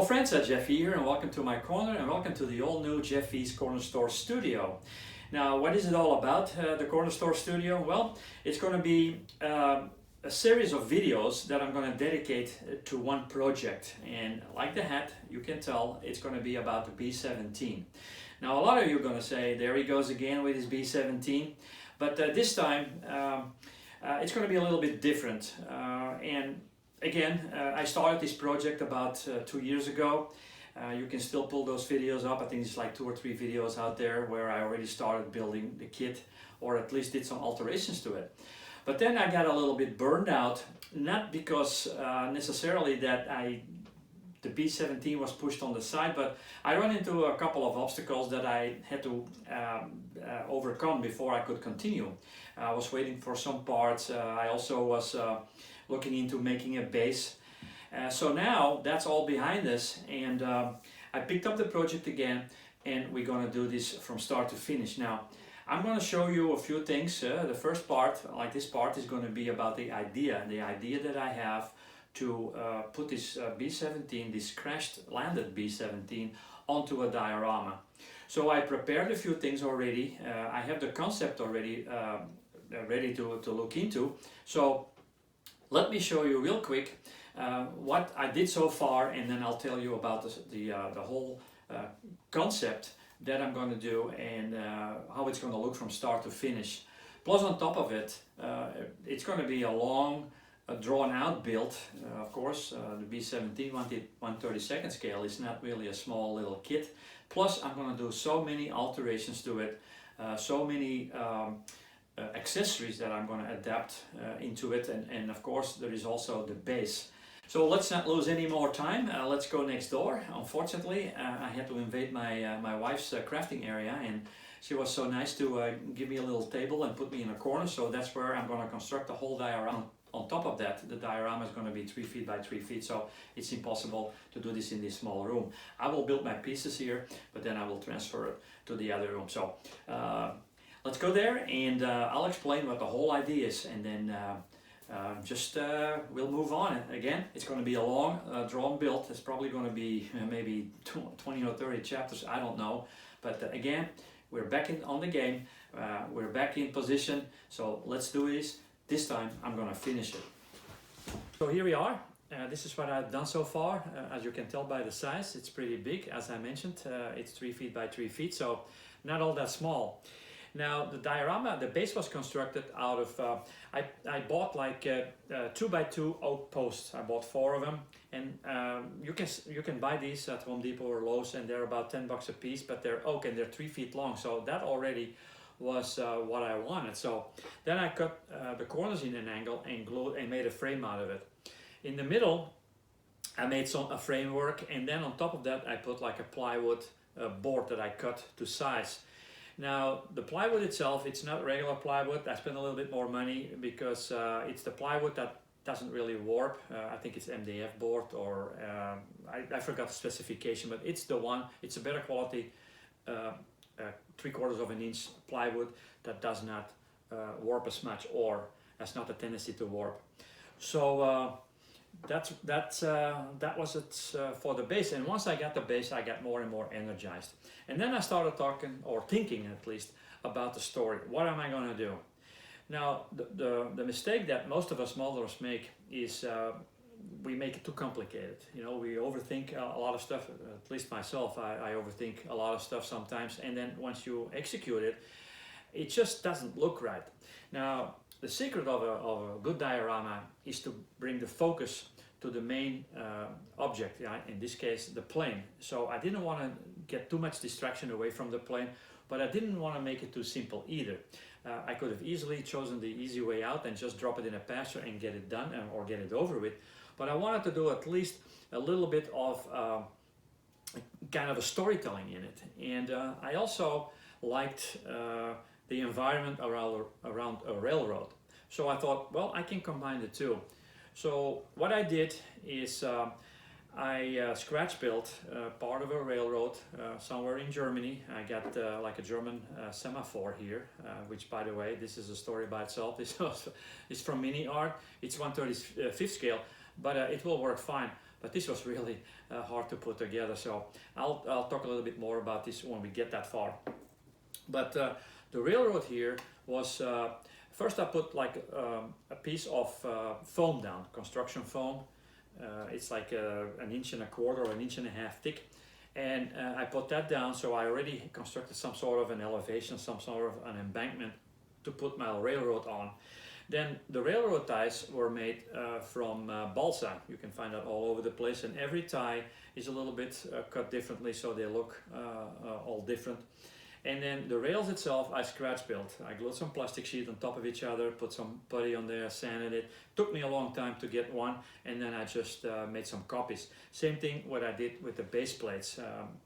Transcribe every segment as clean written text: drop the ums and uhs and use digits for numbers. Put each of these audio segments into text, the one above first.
friends, Jeff here, and welcome to my corner, and welcome to the all-new Jeff V's Corner Store Studio. Now, what is it all about, the Corner Store Studio? Well, it's going to be a series of videos that I'm going to dedicate to one project, and like the hat, you can tell it's going to be about the B-17. Now, a lot of you are going to say, there he goes again with his B-17, but this time it's going to be a little bit different, and again, I started this project about 2 years ago. You can still pull those videos up. I think it's like 2 or 3 videos out there where I already started building the kit, or at least did some alterations to it. But then I got a little bit burned out, not because necessarily that the B-17 was pushed on the side, but I ran into a couple of obstacles that I had to overcome before I could continue. I was waiting for some parts. I also was looking into making a base. So now that's all behind us, and I picked up the project again, and we're going to do this from start to finish. Now, I'm going to show you a few things. The first part, like this part, is going to be about the idea that I have to put this B-17, this crashed landed B-17, onto a diorama. So I prepared a few things already. I have the concept already ready to look into. So let me show you real quick what I did so far, and then I'll tell you about the whole concept that I'm going to do, and how it's going to look from start to finish. Plus, on top of it, it's going to be a long, drawn out build. Of course, the B-17 1/32 scale is not really a small little kit. Plus, I'm going to do so many alterations to it, so many accessories that I'm going to adapt into it, and of course there is also the base. So let's not lose any more time. Let's go next door. Unfortunately, I had to invade my wife's crafting area, and she was so nice to give me a little table and put me in a corner. So that's where I'm going to construct the whole diorama. On top of that, the diorama is going to be 3 feet by 3 feet, so it's impossible to do this in this small room. I will build my pieces here, but then I will transfer it to the other room. So let's go there, and I'll explain what the whole idea is, and then we'll move on. Again, it's going to be a long, drawn build. It's probably going to be maybe 20 or 30 chapters, I don't know. But again, we're back on the game. We're back in position. So let's do this. This time, I'm going to finish it. So here we are. This is what I've done so far. As you can tell by the size, it's pretty big. As I mentioned, it's 3 feet by 3 feet, so not all that small. Now, the diorama, the base was constructed out of, I bought like 2 by 2 oak posts. I bought 4 of them, and you can buy these at Home Depot or Lowe's, and they're about $10 a piece, but they're oak and they're 3 feet long, so that already was what I wanted. So then I cut the corners in an angle and glued and made a frame out of it. In the middle, I made a framework, and then on top of that I put like a plywood board that I cut to size. Now, the plywood itself, it's not regular plywood. I spent a little bit more money because it's the plywood that doesn't really warp. I think it's MDF board, or I forgot the specification, but it's the one. It's a better quality 3/4 of an inch plywood that does not warp as much, or has not a tendency to warp. So that was it for the base. And once I got the base, I got more and more energized. And then I started talking, or thinking at least, about the story. What am I going to do? Now, the mistake that most of us modelers make is we make it too complicated. You know, we overthink a lot of stuff. At least myself, I overthink a lot of stuff sometimes. And then once you execute it, it just doesn't look right. Now, the secret of a good diorama is to bring the focus to the main object, in this case the plane. So I didn't want to get too much distraction away from the plane, but I didn't want to make it too simple either. I could have easily chosen the easy way out and just drop it in a pasture and get it done, or get it over with. But I wanted to do at least a little bit of kind of a storytelling in it. And I also liked the environment around a railroad. So I thought, well, I can combine the two. So what I did is I scratch built part of a railroad somewhere in Germany. I got like a German semaphore here, which, by the way, this is a story by itself. This is from Mini Art. It's 1/35 scale, but it will work fine but this was really hard to put together. So I'll talk a little bit more about this when we get that far. But the railroad here was, first I put like a piece of foam down, construction foam. It's like an inch and a quarter or an inch and a half thick. And I put that down, so I already constructed some sort of an elevation, some sort of an embankment to put my railroad on. Then the railroad ties were made from balsa. You can find that all over the place, and every tie is a little bit cut differently, so they look all different. And then the rails itself, I scratch built. I glued some plastic sheet on top of each other, put some putty on there, sanded it. Took me a long time to get one, and then I just made some copies. Same thing what I did with the base plates.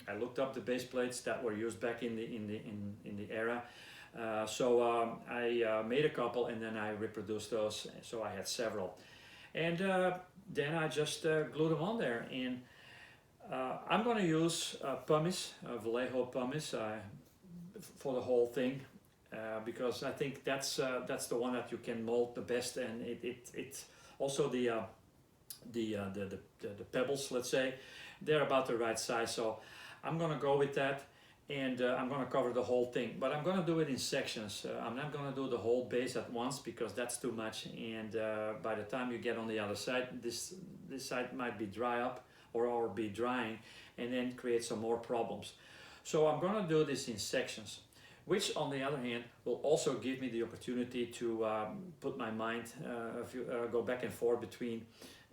I looked up the base plates that were used back in the era. So I made a couple, and then I reproduced those. So I had several, and then I just glued them on there. And I'm going to use pumice, Vallejo pumice, for the whole thing, because I think that's the one that you can mold the best, and it's also the pebbles, let's say, they're about the right size. So I'm going to go with that. And I'm going to cover the whole thing, but I'm going to do it in sections. I'm not going to do the whole base at once because that's too much, and by the time you get on the other side, this side might be dry up or be drying, and then create some more problems. So I'm going to do this in sections, which on the other hand will also give me the opportunity to put my mind, go back and forth between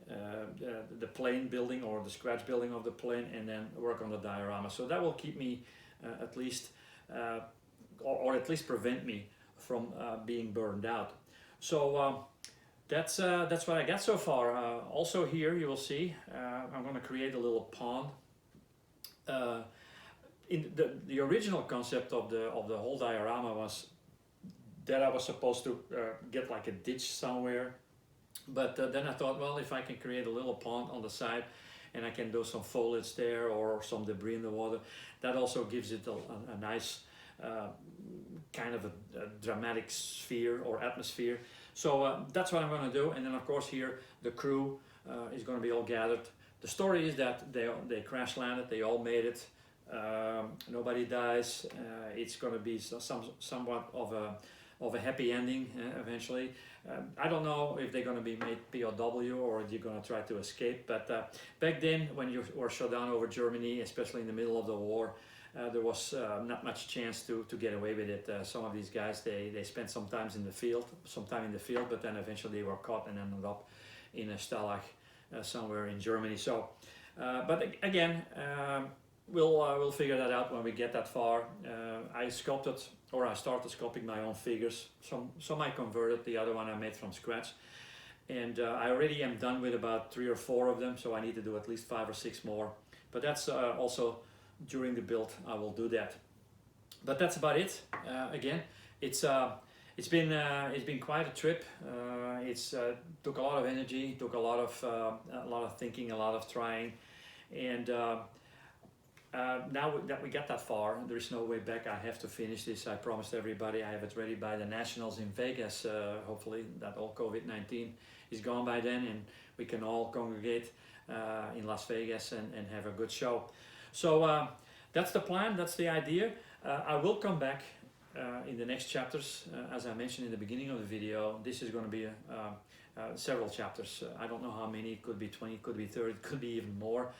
the plane building or the scratch building of the plane, and then work on the diorama. So that will keep me at least, or at least prevent me from being burned out. So that's what I got so far. Also here you will see I'm going to create a little pond. In the original concept of the whole diorama was that I was supposed to get like a ditch somewhere, but then I thought, well, if I can create a little pond on the side, and I can do some foliage there or some debris in the water, that also gives it a nice kind of a dramatic sphere or atmosphere. So that's what I'm going to do. And then of course here the crew is going to be all gathered. The story is that they crash landed, they all made it, nobody dies. It's going to be somewhat of a happy ending eventually. I don't know if they're going to be made POW or if you're going to try to escape, but back then when you were shut down over Germany, especially in the middle of the war, there was not much chance to get away with it. Some of these guys, they spent some time in the field, but then eventually they were caught and ended up in a stalag somewhere in Germany. So, but again, we'll figure that out when we get that far. I started sculpting my own figures. Some I converted, the other one I made from scratch. And I already am done with about 3 or 4 of them, so I need to do at least 5 or 6 more. But that's also during the build, I will do that. But that's about it. Again, it's been quite a trip. It's took a lot of energy, took a lot of thinking, a lot of trying, and now that we got that far, there is no way back. I have to finish this. I promised everybody I have it ready by the Nationals in Vegas. Hopefully that all COVID-19 is gone by then, and we can all congregate in Las Vegas and have a good show. So that's the plan, that's the idea. I will come back in the next chapters. As I mentioned in the beginning of the video, this is going to be several chapters. I don't know how many. It could be 20, it could be 30, it could be even more.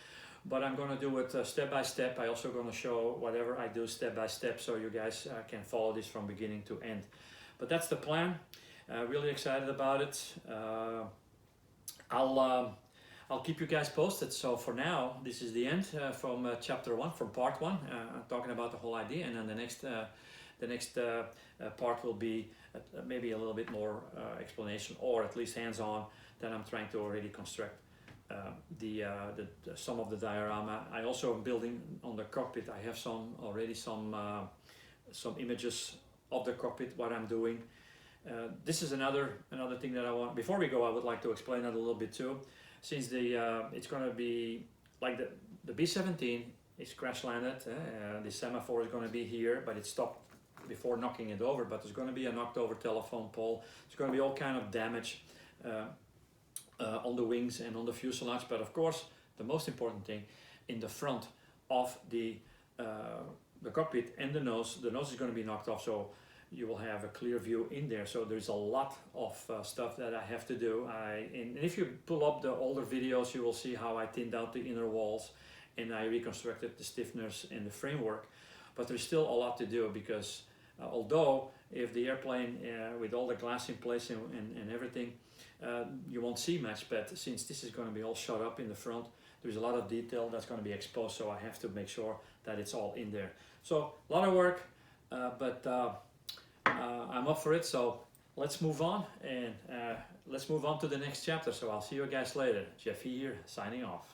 But I'm going to do it step by step. I'm also going to show whatever I do step by step, so you guys can follow this from beginning to end. But that's the plan. Really excited about it. I'll keep you guys posted. So for now, this is the end from chapter 1, from part 1, talking about the whole idea, and then the next part will be maybe a little bit more explanation, or at least hands-on, that I'm trying to already construct. Some of the diorama. I also am building on the cockpit. I have some images of the cockpit, what I'm doing. This is another thing that I want. Before we go, I would like to explain that a little bit too. Since it's going to be like the B-17 is crash landed. The semaphore is going to be here, but it stopped before knocking it over. But there's going to be a knocked over telephone pole. There's going to be all kind of damage on the wings and on the fuselage, but of course the most important thing, in the front of the cockpit and the nose. The nose is going to be knocked off, so you will have a clear view in there. So there's a lot of stuff that I have to do. And if you pull up the older videos, you will see how I thinned out the inner walls and I reconstructed the stiffeners and the framework. But there's still a lot to do, because although if the airplane with all the glass in place and everything, you won't see much, but since this is going to be all shot up in the front, there's a lot of detail that's going to be exposed, so I have to make sure that it's all in there. So a lot of work, but I'm up for it. So let's move on, and let's move on to the next chapter. So I'll see you guys later. Jeffy here, signing off.